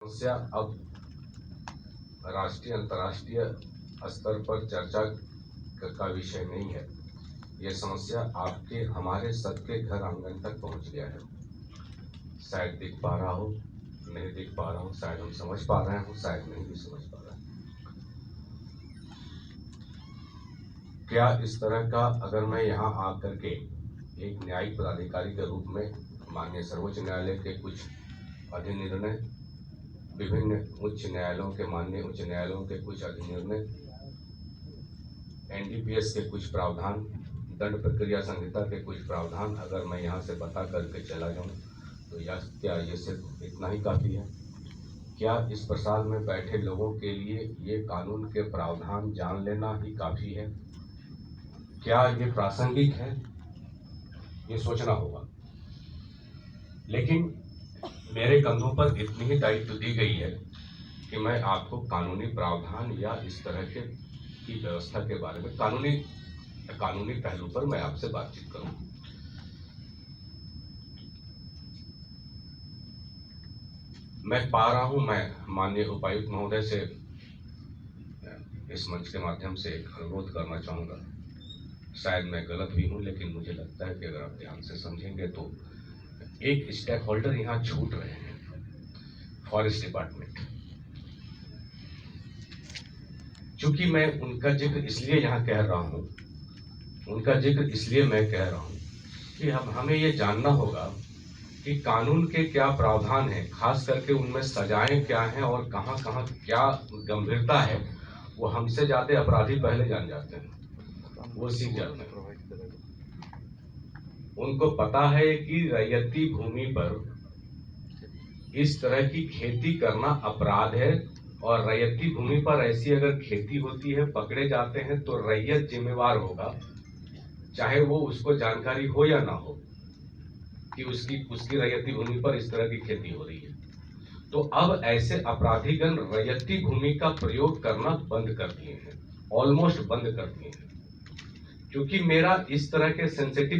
समस्या अब राष्ट्रीय अंतर्राष्ट्रीय स्तर पर चर्चा का विषय नहीं है। यह समस्या आपके हमारे सबके घर आंगन तक पहुंच गया है। शायद दिख पा रहा हो, नहीं दिख पा रहा हो, शायद हम समझ पा रहे हो, शायद नहीं भी समझ पा रहे हैं। क्या इस तरह का अगर मैं यहाँ आकर के एक न्यायिक पदाधिकारी के रूप में माननीय सर्वोच्च न्यायालय के कुछ अधिनिर्णय, विभिन्न उच्च न्यायालयों के माननीय उच्च न्यायालयों के कुछ अधिनिर्णय, एनडीपीएस के कुछ प्रावधान, दंड प्रक्रिया संहिता के कुछ प्रावधान अगर मैं यहाँ से बता करके चला जाऊँ तो क्या ये सिर्फ इतना ही काफ़ी है? क्या इस प्रसाद में बैठे लोगों के लिए ये कानून के प्रावधान जान लेना ही काफ़ी है? क्या ये प्रासंगिक है? ये सोचना होगा। लेकिन मेरे कंधों पर इतनी ही दायित्व दी गई है कि मैं आपको कानूनी प्रावधान या इस तरह की व्यवस्था के बारे में कानूनी पहलू पर मैं आपसे बातचीत करूं। मैं पा रहा हूं, मैं माननीय उपायुक्त महोदय से इस मंच के माध्यम से एक अनुरोध करना चाहूंगा। शायद मैं गलत भी हूं, लेकिन मुझे लगता है कि अगर आप ध्यान से समझेंगे तो एक स्टेक होल्डर यहाँ छूट रहे हैं, फॉरेस्ट डिपार्टमेंट। चूंकि मैं उनका जिक्र इसलिए यहाँ कह रहा हूँ, कि हमें ये जानना होगा कि कानून के क्या प्रावधान हैं, खास करके उनमें सजाएं क्या हैं और कहाँ कहाँ क्या गंभीरता है। वो हमसे ज्यादा अपराधी पहले जान जाते हैं, वो सीख जाते हैं। उनको पता है कि रैयती भूमि पर इस तरह की खेती करना अपराध है, और रैयती भूमि पर ऐसी अगर खेती होती है, पकड़े जाते हैं तो रैयत जिम्मेवार होगा, चाहे वो उसको जानकारी हो या ना हो कि उसकी रैयती भूमि पर इस तरह की खेती हो रही है। तो अब ऐसे अपराधीगण रैयती भूमि का प्रयोग करना बंद कर दिए हैं, ऑलमोस्ट बंद कर दिए हैं। क्योंकि मेरा इस तरह के सेंसिटिव